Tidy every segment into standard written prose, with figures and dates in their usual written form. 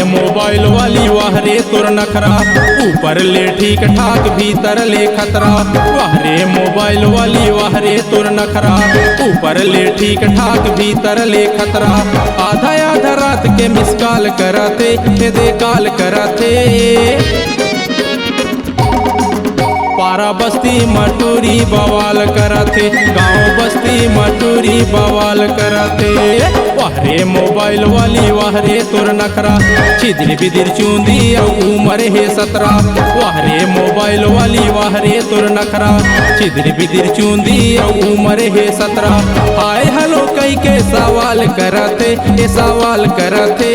Mobile वाली वाह रे तोर नखरा, ऊपर ले ठीक ठाक भीतर ले खतरा। वाह रे मोबाइल वाली वाह रे तोर नखरा, ऊपर ले ठीक ठाक भीतर ले खतरा। आधा आधा रात के मिस कॉल करते दे कॉल करते। पारा बस्ती मटूरी बवाल करते, गांव बस्ती मटूरी बवाल करते। वाह रे मोबाइल वाली वाह रे तोर नखरा, छिदिर बिदिर चूंदी उमर है 17। वाह रे मोबाइल वाली वाह रे तोर नखरा, छिदिर बिदिर चूंदी उमर है 17। हाय हेलो कई के सवाल करते सवाल करते।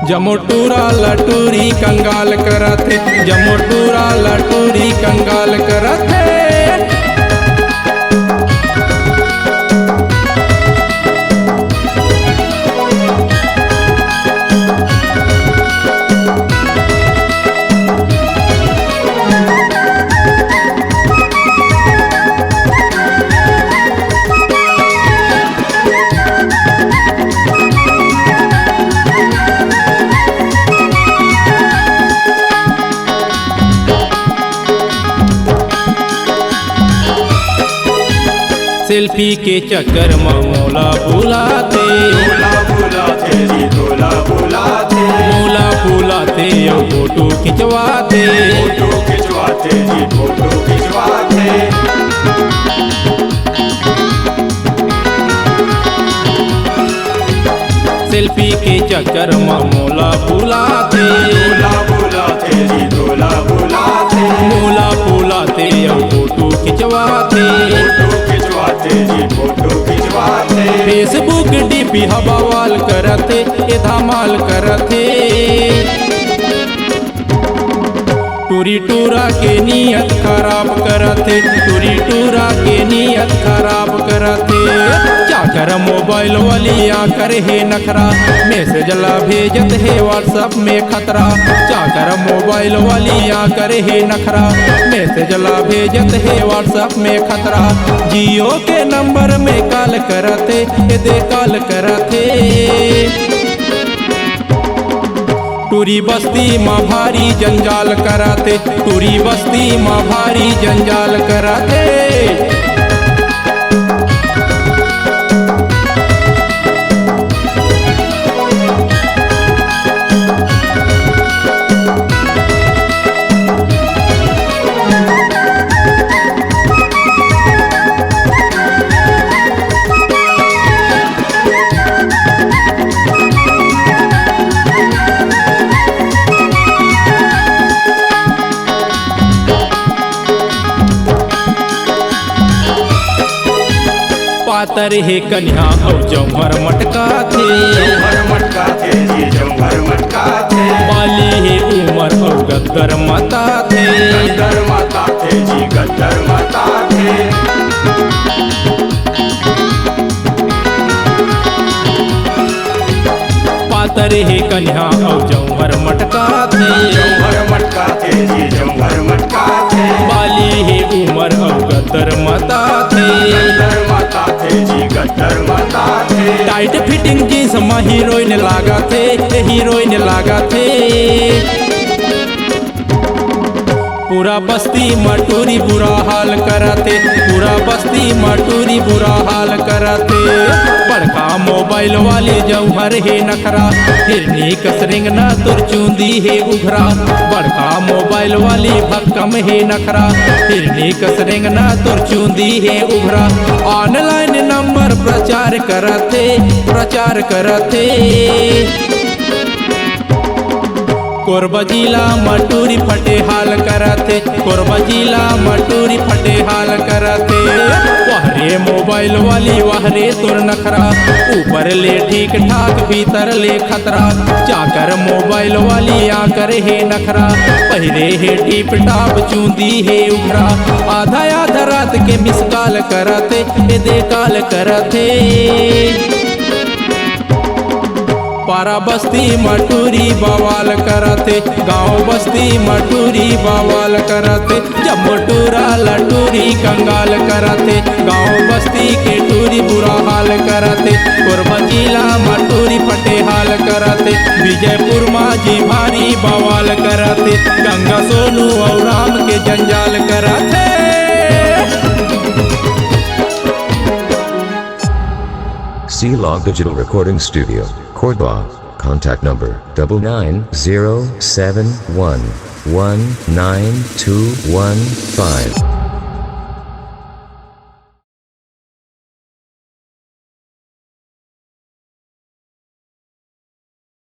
जमोटूरा लटूरी कंगाल करते, जमोटूरा लटूरी कंगाल करते। सेल्फी के चक्कर में मोला बुलाते, मोला बुलाते और फोटो खिंचवाते, जी फोटो खिंचवाते। सेल्फी के चक्कर में मोला बुलाते, जी बुलाते और फोटो खिंचवाते, जी फोटो खिंचवाते। फेसबुक डीपी हवाल करते धमाल करते। टूरी टूरा के नियत खराब करते, टूरी टूरा के नियत खराब करते। क्या कर मोबाइल वाली आकर है नखरा, मैसेज ला भेजत है व्हाट्सएप में खतरा। क्या कर मोबाइल वाली आकर है नखरा, मैसेज ला भेजत है व्हाट्सएप में खतरा। जियो के नंबर में कॉल करते दे कॉल करते। टूरी बस्ती माँ भारी जंजाल कराते, टूरी बस्ती माँ भारी जंजाल कराते। पातर है कन्या और जौहर मटका थे, जी जौहर मटका थे। बाली है उमर और गद्दर माता थे, गद्दर माता थे जी गद्दर माता थे। पातर है कन्या और जौहर मटका थे, जौहर मटका थे जी जौहर मटका थे। बाली है उमर और गद्दर माता थे, गद्दर माता थे जी गद्दर माता थे। टाइट फिटिंग जींस में हीरोइन लागा थे, हीरोइन लागा थे। पूरा बस्ती मटूरी बुरा हाल करते, पूरा बस्ती मटूरी बुरा हाल करते। बड़का मोबाइल वाली जौहर है नखरा, हिरनी कसरिंग न तुर चूंदी है उघरा। बड़का मोबाइल वाली भक्कम है नखरा, हिरनी कसरिंग न तुर चूंदी है उघरा। ऑनलाइन नंबर प्रचार करते, प्रचार करते। कोरबा जिला मटूरी फटे हाल करते, कोरबा जिला मटूरी फटे हाल करते। वाह रे मोबाइल वाली वाह रे तोर नखरा, ऊपर ले ठीक ठाक भीतर ले खतरा। चाकर मोबाइल वाली आकर है नखरा, पहरे है टीप टाप चूंदी है उघरा। आधा आधा रात के मिस कॉल करते दे कॉल करते। पारा बस्ती मटूरी बवाल करते, गांव बस्ती मटूरी बवाल करते। जब मटूरा लटूरी कंगाल करते, गांव बस्ती के टूरी बुरा हाल करते। कोरबा जिला मटूरी पटे हाल करते, विजयपुर माझी भारी बवाल करते। गंगा सोनू और राम के जंजाल करते। C-Log Digital Recording Studio, Korba. Contact number 9907119215.